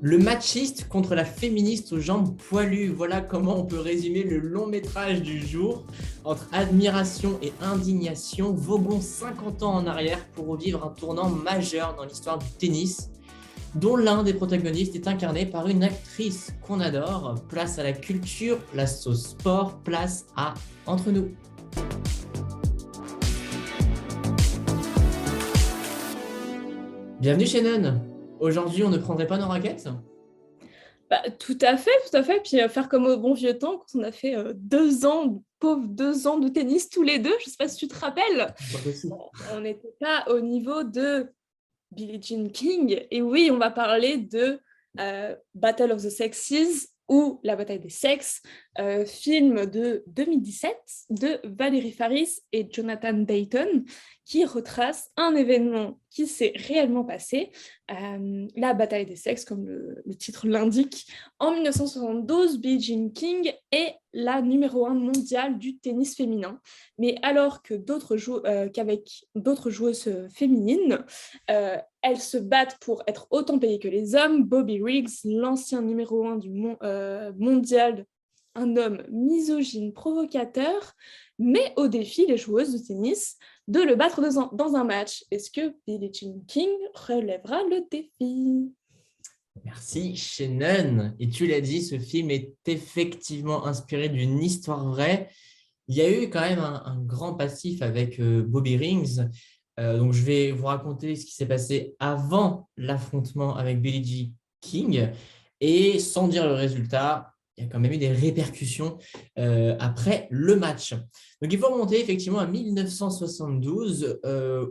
Le machiste contre la féministe aux jambes poilues. Voilà comment on peut résumer le long métrage du jour. Entre admiration et indignation, voguons 50 ans en arrière pour revivre un tournant majeur dans l'histoire du tennis, dont l'un des protagonistes est incarné par une actrice qu'on adore. Place à la culture, place au sport, place à Entre nous. Bienvenue Shannon. Aujourd'hui, on ne prendrait pas nos raquettes? Tout à fait, tout à fait. Puis faire comme au bon vieux temps, quand on a fait 2 ans, pauvres 2 ans de tennis tous les deux, je ne sais pas si tu te rappelles, Pas possible. on n'était pas au niveau de Billie Jean King. Et oui, on va parler de Battle of the Sexes ou La bataille des sexes, film de 2017 de Valérie Faris et Jonathan Dayton, qui retrace un événement qui s'est réellement passé, la bataille des sexes, comme le titre l'indique. En 1972, Billie Jean King est la numéro 1 mondiale du tennis féminin. Mais alors que qu'avec d'autres joueuses féminines, elles se battent pour être autant payées que les hommes. Bobby Riggs, l'ancien numéro 1 du mondial, un homme misogyne, provocateur, met au défi les joueuses de tennis de le battre dans un match. Est-ce que Billie Jean King relèvera le défi? Merci Shannon. Et tu l'as dit, ce film est effectivement inspiré d'une histoire vraie. Il y a eu quand même un grand passif avec Bobby Rings. Donc je vais vous raconter ce qui s'est passé avant l'affrontement avec Billie Jean King. Et sans dire le résultat, il y a quand même eu des répercussions après le match. Donc il faut remonter effectivement à 1972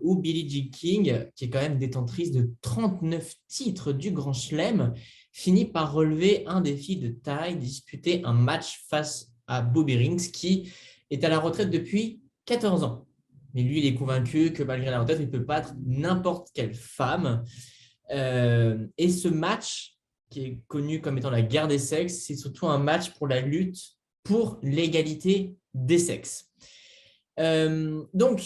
où Billie Jean King, qui est quand même détentrice de 39 titres du Grand Chelem, finit par relever un défi de taille, disputer un match face à Bobby Rings qui est à la retraite depuis 14 ans. Mais lui, il est convaincu que malgré la retraite, il peut battre n'importe quelle femme. Et ce match, qui est connu comme étant la guerre des sexes, c'est surtout un match pour la lutte pour l'égalité des sexes. Donc,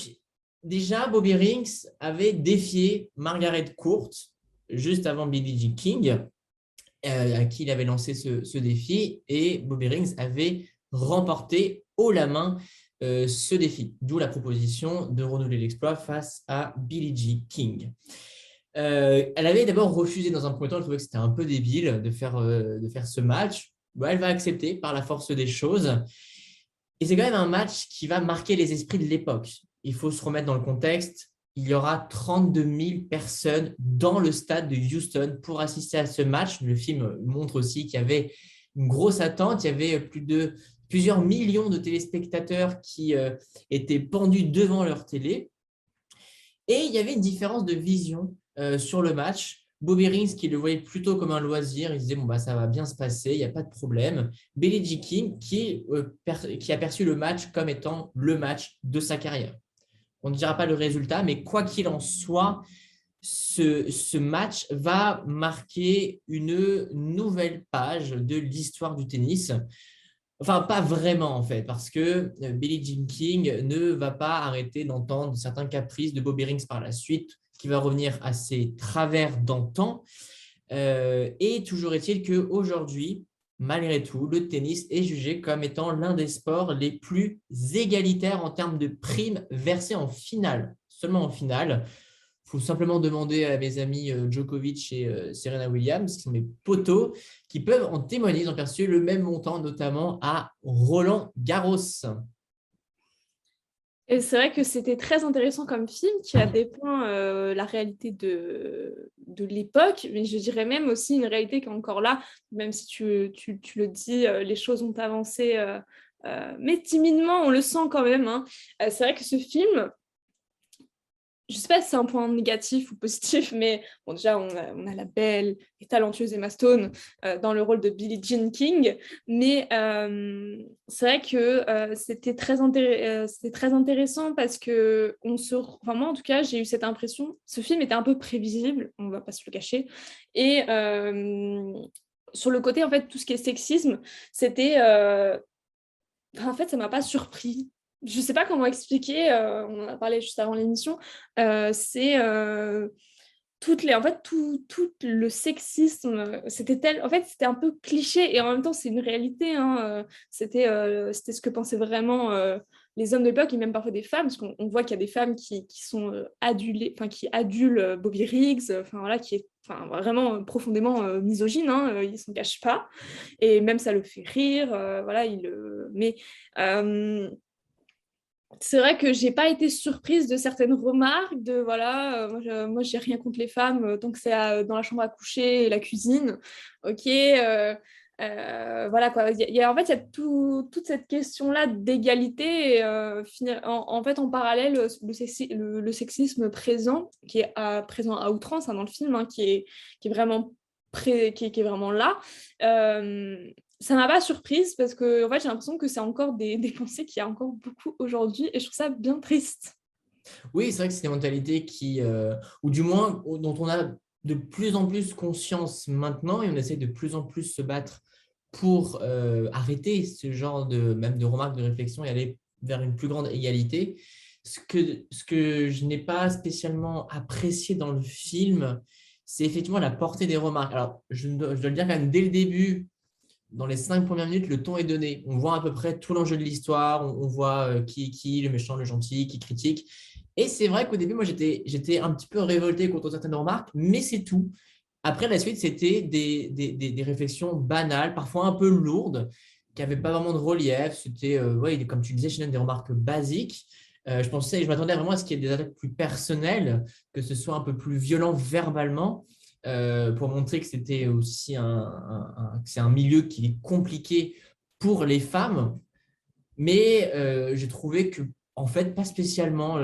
déjà, Bobby Rings avait défié Margaret Court juste avant Billie Jean King, à qui il avait lancé ce défi, et Bobby Rings avait remporté haut la main ce défi, d'où la proposition de renouveler l'exploit face à Billie Jean King. Elle avait d'abord refusé dans un premier temps, elle trouvait que c'était un peu débile de faire ce match. Bon, elle va accepter par la force des choses. Et c'est quand même un match qui va marquer les esprits de l'époque. Il faut se remettre dans le contexte. Il y aura 32 000 personnes dans le stade de Houston pour assister à ce match. Le film montre aussi qu'il y avait une grosse attente. Il y avait plusieurs millions de téléspectateurs qui étaient pendus devant leur télé. Et il y avait une différence de vision sur le match. Bobby Rings qui le voyait plutôt comme un loisir, il disait bon, bah, ça va bien se passer, il n'y a pas de problème. Billie Jean King qui a perçu le match comme étant le match de sa carrière. On ne dira pas le résultat, mais quoi qu'il en soit, ce match va marquer une nouvelle page de l'histoire du tennis. Enfin, pas vraiment en fait, parce que Billie Jean King ne va pas arrêter d'entendre certains caprices de Bobby Rings par la suite, qui va revenir à ses travers d'antan. Et toujours est-il qu'aujourd'hui, malgré tout, le tennis est jugé comme étant l'un des sports les plus égalitaires en termes de primes versées en finale, seulement en finale. Il faut simplement demander à mes amis Djokovic et Serena Williams, qui sont mes potos, qui peuvent en témoigner. Ils ont perçu le même montant, notamment à Roland Garros. Et c'est vrai que c'était très intéressant comme film qui a dépeint la réalité de l'époque, mais je dirais même aussi une réalité qui est encore là, même si tu le dis, les choses ont avancé, mais timidement, on le sent quand même, hein. C'est vrai que ce film, je ne sais pas si c'est un point négatif ou positif, mais bon, déjà, on a la belle et talentueuse Emma Stone dans le rôle de Billie Jean King, mais c'est vrai que c'était très intéressant parce que enfin, moi, en tout cas, j'ai eu cette impression, ce film était un peu prévisible, on ne va pas se le cacher, et sur le côté, en fait, tout ce qui est sexisme, c'était... en fait, ça ne m'a pas surpris. Je ne sais pas comment expliquer, on en a parlé juste avant l'émission, c'est en fait, tout le sexisme, en fait, c'était un peu cliché et en même temps, c'est une réalité. Hein, c'était ce que pensaient vraiment les hommes de l'époque et même parfois des femmes, parce qu'on voit qu'il y a des femmes qui sont adulées, enfin, qui adulent Bobby Riggs, enfin, voilà, qui est enfin, vraiment profondément misogyne, hein, il ne s'en cache pas. Et même ça le fait rire, voilà, mais c'est vrai que j'ai pas été surprise de certaines remarques de voilà moi j'ai rien contre les femmes tant que c'est dans la chambre à coucher et la cuisine, ok, voilà quoi, en fait il y a toute cette question là d'égalité et, en fait en parallèle le sexisme présent qui est présent à outrance, hein, dans le film, hein, qui est vraiment qui est vraiment là. euh, Ça m'a pas surprise parce que en fait, j'ai l'impression que c'est encore des pensées qu'il y a encore beaucoup aujourd'hui et je trouve ça bien triste. Oui, c'est vrai que c'est des mentalités ou du moins, dont on a de plus en plus conscience maintenant et on essaie de plus en plus se battre pour arrêter ce genre même de remarques, de réflexion et aller vers une plus grande égalité. Ce que je n'ai pas spécialement apprécié dans le film, c'est effectivement la portée des remarques. Alors, je dois le dire quand même dès le début, dans les 5 premières minutes, le ton est donné. On voit à peu près tout l'enjeu de l'histoire, on voit qui est qui, le méchant, le gentil, qui critique. Et c'est vrai qu'au début, moi, j'étais un petit peu révolté contre certaines remarques, mais c'est tout. Après, la suite, c'était des réflexions banales, parfois un peu lourdes, qui n'avaient pas vraiment de relief. C'était, ouais, comme tu disais, Shannon, des remarques basiques. Je m'attendais vraiment à ce qu'il y ait des attaques plus personnelles, que ce soit un peu plus violent verbalement, pour montrer que c'était aussi que c'est un milieu qui est compliqué pour les femmes. Mais j'ai trouvé que, en fait, pas spécialement.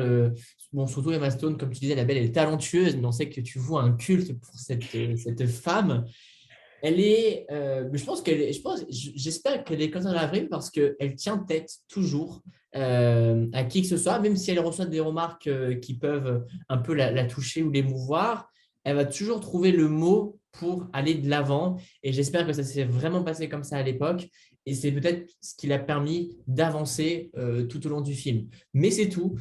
Bon, surtout Emma Stone, comme tu disais, la belle, elle est talentueuse, mais on sait que tu vois un culte pour cette femme. Elle est, je pense j'espère qu'elle est comme ça dans la vraie vie parce qu'elle tient tête toujours à qui que ce soit, même si elle reçoit des remarques qui peuvent un peu la toucher ou l'émouvoir, elle va toujours trouver le mot pour aller de l'avant. Et j'espère que ça s'est vraiment passé comme ça à l'époque. Et c'est peut-être ce qui l'a permis d'avancer tout au long du film. Mais c'est tout.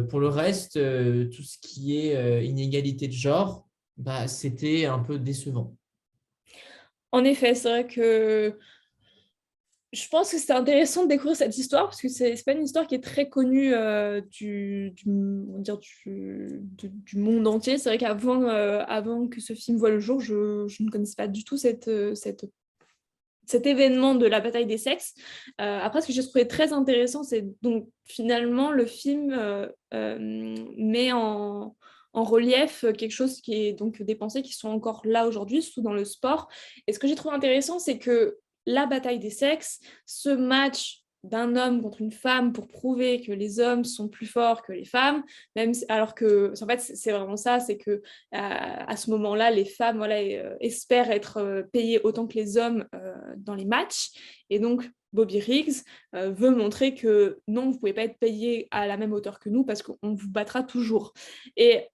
Pour le reste, tout ce qui est inégalité de genre, bah, c'était un peu décevant. En effet, c'est vrai que je pense que c'est intéressant de découvrir cette histoire parce que c'est pas une histoire qui est très connue on va dire du monde entier. C'est vrai qu'avant avant que ce film voit le jour, je ne connaissais pas du tout cet événement de la bataille des sexes. Après, ce que j'ai trouvé très intéressant, c'est donc finalement le film met en relief quelque chose qui est donc des pensées qui sont encore là aujourd'hui, surtout dans le sport. Et ce que j'ai trouvé intéressant, c'est que la bataille des sexes, ce match d'un homme contre une femme pour prouver que les hommes sont plus forts que les femmes, alors que en fait c'est vraiment ça, c'est que à ce moment-là les femmes voilà, espèrent être payées autant que les hommes dans les matchs et donc Bobby Riggs veut montrer que non, vous ne pouvez pas être payé à la même hauteur que nous parce qu'on vous battra toujours. Et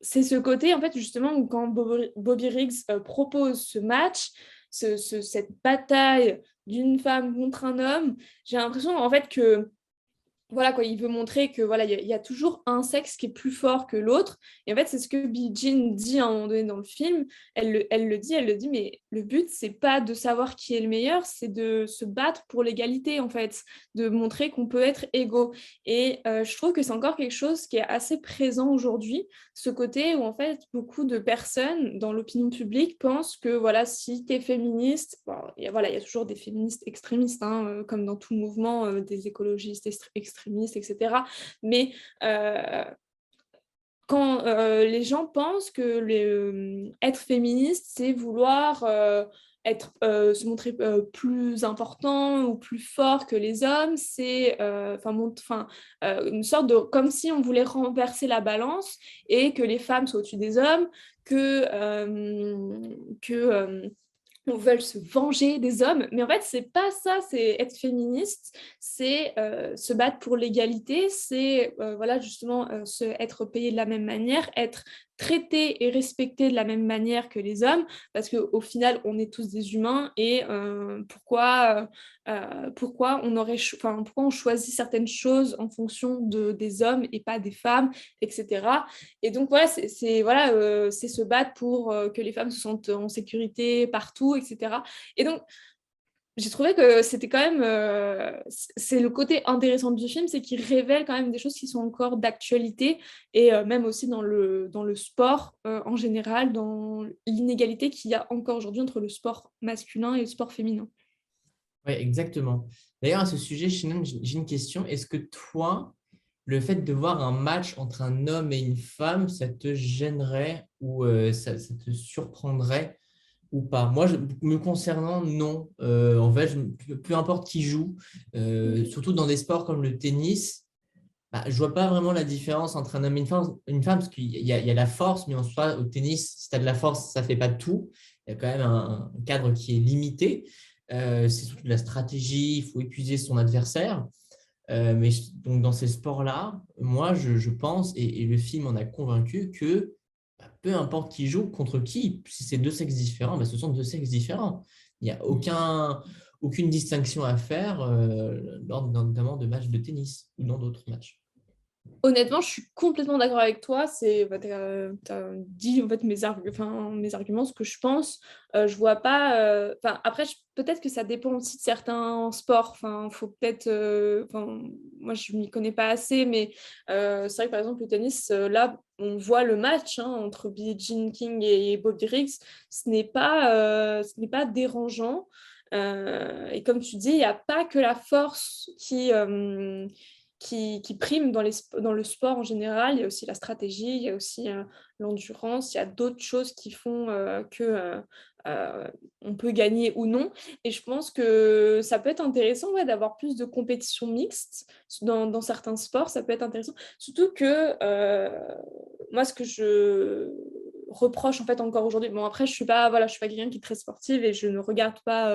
c'est ce côté, en fait, justement, où quand Bobby Riggs propose ce match, cette bataille d'une femme contre un homme, j'ai l'impression, en fait, que voilà quoi, il veut montrer que voilà, il y a toujours un sexe qui est plus fort que l'autre. Et en fait, c'est ce que Billie Jean dit à un moment donné dans le film. Elle le dit, mais le but, c'est pas de savoir qui est le meilleur, c'est de se battre pour l'égalité, en fait, de montrer qu'on peut être égaux. Et je trouve que c'est encore quelque chose qui est assez présent aujourd'hui, ce côté où en fait beaucoup de personnes dans l'opinion publique pensent que voilà, si tu es féministe, bon, voilà, il y a toujours des féministes extrémistes, hein, comme dans tout mouvement, des écologistes extrémistes, etc. Mais quand les gens pensent que être féministe, c'est vouloir se montrer plus important ou plus fort que les hommes, c'est une sorte de comme si on voulait renverser la balance et que les femmes soient au-dessus des hommes, que on veut se venger des hommes, mais en fait c'est pas ça, c'est être féministe, c'est se battre pour l'égalité, c'est voilà justement être payé de la même manière, être traités et respectés de la même manière que les hommes, parce qu'au final, on est tous des humains, et pourquoi pourquoi on choisit certaines choses en fonction des hommes et pas des femmes, etc. Et donc, voilà, c'est se battre pour que les femmes se sentent en sécurité partout, etc. Et donc, j'ai trouvé que c'était quand même, c'est le côté intéressant du film, c'est qu'il révèle quand même des choses qui sont encore d'actualité, et même aussi dans le sport en général, dans l'inégalité qu'il y a encore aujourd'hui entre le sport masculin et le sport féminin. Oui, exactement. D'ailleurs, à ce sujet, Shannon, j'ai une question. Est-ce que toi, le fait de voir un match entre un homme et une femme, ça te gênerait ou ça te surprendrait ou pas? Moi, me concernant, non. En fait, peu importe qui joue, surtout dans des sports comme le tennis, bah, je vois pas vraiment la différence entre un homme et une femme parce qu'il y a la force, mais en soi, au tennis, si tu as de la force, ça fait pas tout. Il y a quand même un cadre qui est limité. C'est surtout de la stratégie, il faut épuiser son adversaire. Donc dans ces sports-là, moi, je pense, et le film en a convaincu, que bah, peu importe qui joue, contre qui, si c'est deux sexes différents, bah, ce sont deux sexes différents. Il n'y a aucune distinction à faire lors notamment de matchs de tennis ou dans d'autres matchs. Honnêtement, je suis complètement d'accord avec toi. T'as dit en fait mes arguments, ce que je pense. Je vois pas. Après, peut-être que ça dépend aussi de certains sports. Enfin, faut peut-être. Moi, je m'y connais pas assez, mais c'est vrai que par exemple le tennis, là, on voit le match entre Billie Jean King et Bobby Riggs. Ce n'est pas dérangeant. Et comme tu dis, il n'y a pas que la force qui prime dans le sport en général. Il y a aussi la stratégie, il y a aussi l'endurance, il y a d'autres choses qui font on peut gagner ou non. Et je pense que ça peut être intéressant, ouais, d'avoir plus de compétitions mixtes dans certains sports. Ça peut être intéressant. Surtout que moi, ce que je reproche en fait encore aujourd'hui, bon après je suis pas quelqu'un qui est très sportive et je ne regarde pas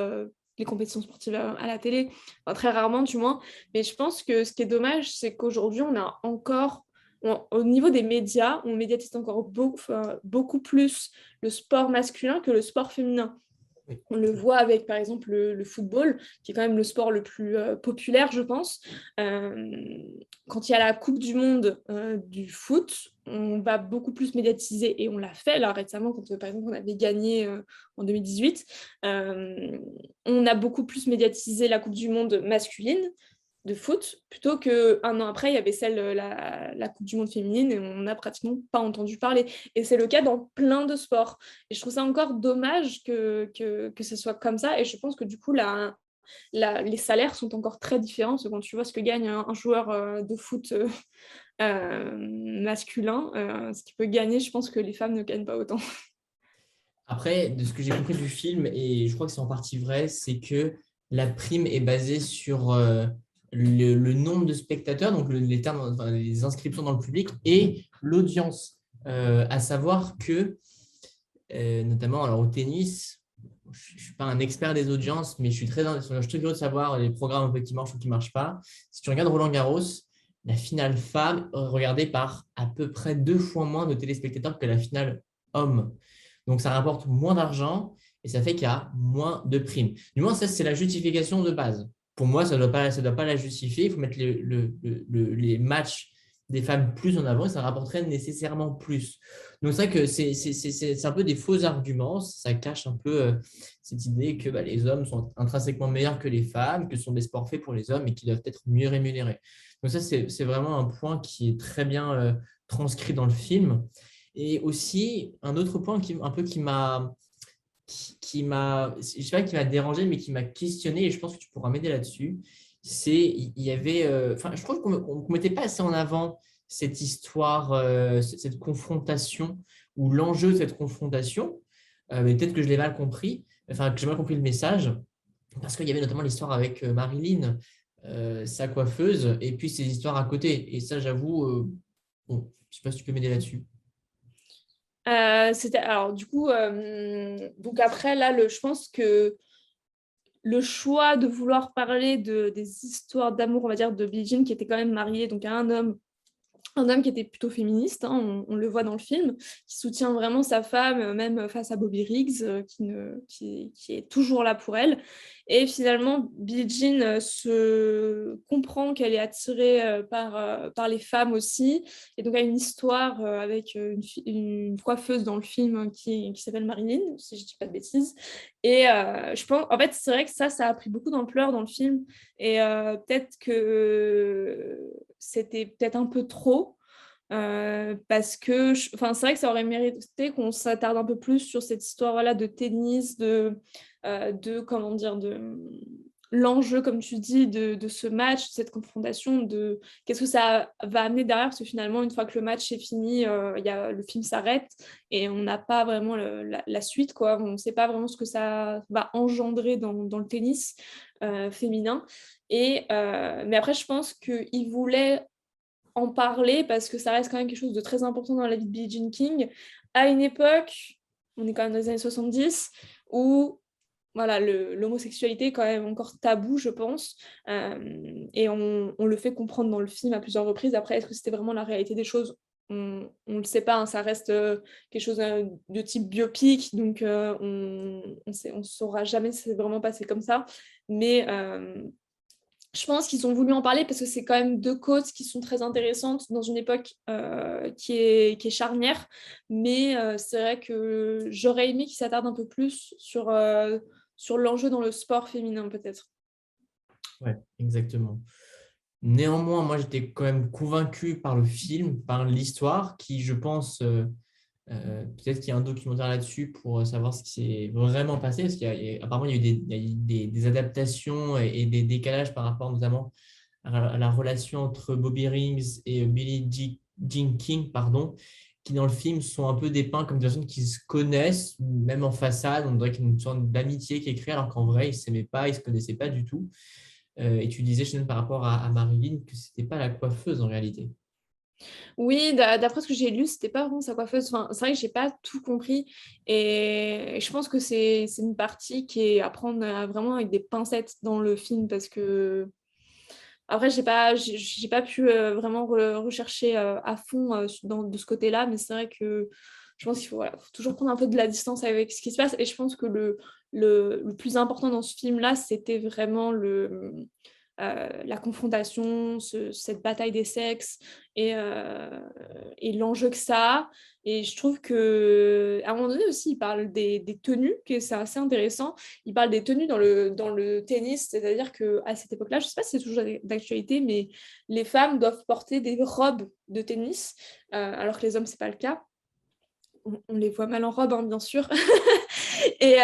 les compétitions sportives à la télé, enfin, très rarement du moins. Mais je pense que ce qui est dommage, c'est qu'aujourd'hui, au niveau des médias, on médiatise encore beaucoup plus le sport masculin que le sport féminin. Oui. On le voit avec, par exemple, le football, qui est quand même le sport le plus populaire, je pense. Quand il y a la Coupe du Monde du foot, on va beaucoup plus médiatiser, et on l'a fait là récemment, quand par exemple on avait gagné en 2018. On a beaucoup plus médiatisé la Coupe du Monde masculine de foot, plutôt qu'un an après, il y avait la Coupe du Monde féminine, et on n'a pratiquement pas entendu parler. Et c'est le cas dans plein de sports. Et je trouve ça encore dommage que ce soit comme ça. Et je pense que du coup, les salaires sont encore très différents. Parce que quand tu vois ce que gagne un joueur de foot masculin, ce qu'il peut gagner, je pense que les femmes ne gagnent pas autant. Après, de ce que j'ai compris du film, et je crois que c'est en partie vrai, c'est que la prime est basée sur le nombre de spectateurs, donc les inscriptions dans le public et l'audience. À savoir que, notamment alors, au tennis, je ne suis pas un expert des audiences, mais je suis très curieux de savoir les programmes un peu qui marchent ou qui ne marchent pas. Si tu regardes Roland-Garros, la finale femme est regardée par à peu près 2 fois moins de téléspectateurs que la finale homme. Donc, ça rapporte moins d'argent et ça fait qu'il y a moins de primes. Du moins, ça, c'est la justification de base. Pour moi, ça ne doit pas la justifier. Il faut mettre les matchs des femmes plus en avant et ça rapporterait nécessairement plus. Donc, c'est vrai que c'est un peu des faux arguments. Ça cache un peu cette idée que bah, les hommes sont intrinsèquement meilleurs que les femmes, que ce sont des sports faits pour les hommes et qui doivent être mieux rémunérés. Donc, ça, c'est vraiment un point qui est très bien transcrit dans le film. Et aussi, un autre point je sais pas qui m'a dérangé, mais qui m'a questionné, et je pense que tu pourras m'aider là-dessus, il y avait, enfin, je trouve qu'on ne mettait pas assez en avant cette histoire, cette confrontation, ou l'enjeu de cette confrontation, mais peut-être que je l'ai mal compris, enfin, que j'ai mal compris le message, parce qu'il y avait notamment l'histoire avec Marilyn, sa coiffeuse, et puis ces histoires à côté. Et ça, j'avoue, bon, je ne sais pas si tu peux m'aider là-dessus. Alors du coup, donc après là, je pense que le choix de vouloir parler des histoires d'amour, on va dire, de Billie Jean, qui était quand même mariée donc à un homme un homme qui était plutôt féministe, hein, on le voit dans le film, qui soutient vraiment sa femme, même face à Bobby Riggs, qui est toujours là pour elle. Et finalement, Billie Jean se comprend qu'elle est attirée par les femmes aussi. Et donc, il y a une histoire avec une coiffeuse dans le film qui s'appelle Marilyn, si je ne dis pas de bêtises. Et je pense, en fait, c'est vrai que ça a pris beaucoup d'ampleur dans le film. Et peut-être que c'était peut-être un peu trop. Parce que enfin, c'est vrai que ça aurait mérité qu'on s'attarde un peu plus sur cette histoire-là de tennis, comment dire, de l'enjeu, comme tu dis, de ce match, de cette confrontation, de qu'est-ce que ça va amener derrière, parce que finalement, une fois que le match est fini, le film s'arrête et on n'a pas vraiment la suite, quoi. On ne sait pas vraiment ce que ça va engendrer dans le tennis féminin. Mais après, je pense qu'il voulait en parler parce que ça reste quand même quelque chose de très important dans la vie de Billie Jean King à une époque, on est quand même dans les années 70, où voilà, l'homosexualité est quand même encore tabou, je pense, et on le fait comprendre dans le film à plusieurs reprises. Après, est-ce que c'était vraiment la réalité des choses? On ne le sait pas, hein, ça reste quelque chose de type biopic, donc on saura jamais si c'est vraiment passé comme ça, mais je pense qu'ils ont voulu en parler parce que c'est quand même deux causes qui sont très intéressantes dans une époque qui est charnière. Mais c'est vrai que j'aurais aimé qu'ils s'attardent un peu plus sur l'enjeu dans le sport féminin, peut-être. Ouais, exactement. Néanmoins, moi, j'étais quand même convaincu par le film, par l'histoire, qui, je pense, peut-être qu'il y a un documentaire là-dessus pour savoir ce qui s'est vraiment passé, parce qu'apparemment, il y a eu des adaptations et des décalages par rapport notamment à la relation entre Bobby Rings et Jean King, pardon, qui dans le film sont un peu dépeints comme des personnes qui se connaissent, même en façade, on dirait qu'il y a une sorte d'amitié qui est créée, alors qu'en vrai, ils ne s'aimaient pas, ils ne se connaissaient pas du tout. Et tu disais, Shannon, par rapport à Marilyn, que ce n'était pas la coiffeuse en réalité. Oui, d'après ce que j'ai lu, c'était pas vraiment sa coiffeuse. Enfin, c'est vrai que j'ai pas tout compris. Et je pense que c'est une partie qui est à prendre vraiment avec des pincettes dans le film parce que après, j'ai pas pu vraiment rechercher à fond de ce côté-là, mais c'est vrai que je pense qu'il faut, voilà, faut toujours prendre un peu de la distance avec ce qui se passe. Et je pense que le plus important dans ce film-là, c'était vraiment la confrontation, cette bataille des sexes et l'enjeu que ça a. Et je trouve qu'à un moment donné aussi, il parle des tenues, que c'est assez intéressant. Il parle des tenues dans le tennis, c'est-à-dire qu'à cette époque-là, je ne sais pas si c'est toujours d'actualité, mais les femmes doivent porter des robes de tennis, alors que les hommes, ce n'est pas le cas. On les voit mal en robe, hein, bien sûr. Et,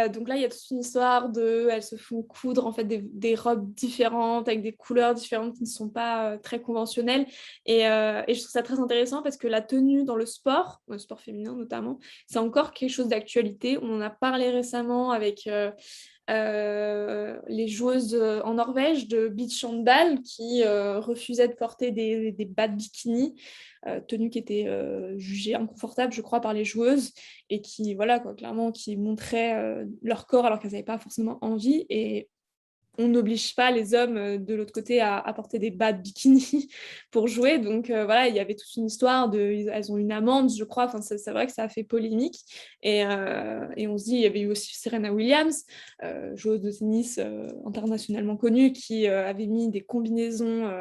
donc là, il y a toute une histoire elles se font coudre en fait des robes différentes avec des couleurs différentes qui ne sont pas très conventionnelles. Et je trouve ça très intéressant parce que la tenue dans le sport féminin notamment, c'est encore quelque chose d'actualité. On en a parlé récemment avec les joueuses en Norvège de beach handball qui refusaient de porter des bas de bikini, tenue qui était jugée inconfortable, je crois, par les joueuses et qui, voilà, quoi, clairement, qui montraient leur corps alors qu'elles n'avaient pas forcément envie. Et on n'oblige pas les hommes de l'autre côté à porter des bas de bikini pour jouer. Donc voilà, il y avait toute une histoire elles ont une amende, je crois. Enfin, c'est vrai que ça a fait polémique. Et on se dit, il y avait eu aussi Serena Williams, joueuse de tennis internationalement connue, qui avait mis des combinaisons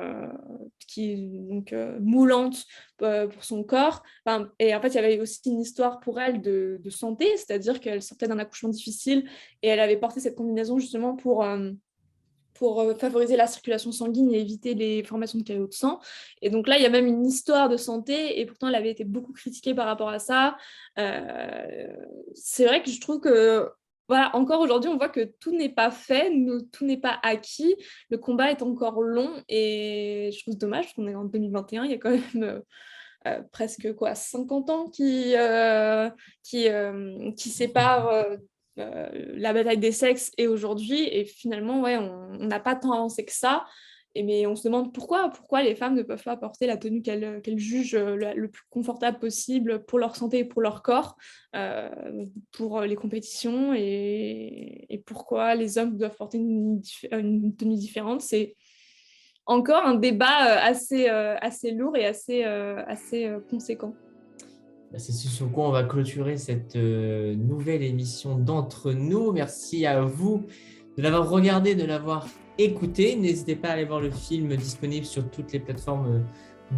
moulantes pour son corps. Enfin, et en fait, il y avait aussi une histoire pour elle de santé, c'est-à-dire qu'elle sortait d'un accouchement difficile et elle avait porté cette combinaison justement pour favoriser la circulation sanguine et éviter les formations de caillots de sang. Et donc là, il y a même une histoire de santé, et pourtant, elle avait été beaucoup critiquée par rapport à ça. C'est vrai que je trouve que, voilà, encore aujourd'hui, on voit que tout n'est pas fait, tout n'est pas acquis, le combat est encore long, et je trouve dommage, parce qu'on est en 2021, il y a quand même... presque quoi, 50 ans qui séparent la bataille des sexes et aujourd'hui. Et finalement, ouais, on n'a pas tant avancé que ça. Mais on se demande pourquoi les femmes ne peuvent pas porter la tenue qu'elles jugent le plus confortable possible pour leur santé et pour leur corps, pour les compétitions, et pourquoi les hommes doivent porter une tenue différente. encore un débat assez lourd et assez conséquent. C'est sur quoi on va clôturer cette nouvelle émission d'Entre nous. Merci à vous de l'avoir regardé, de l'avoir écouté. N'hésitez pas à aller voir le film disponible sur toutes les plateformes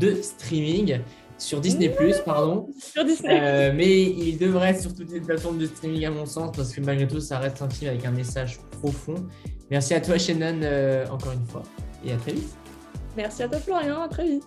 de streaming, sur Disney+, pardon. Sur Disney. Mais il devrait être sur toutes les plateformes de streaming à mon sens, parce que malgré tout, ça reste un film avec un message profond. Merci à toi, Shannon, encore une fois, et à très vite. Merci à toi, Florian. À très vite.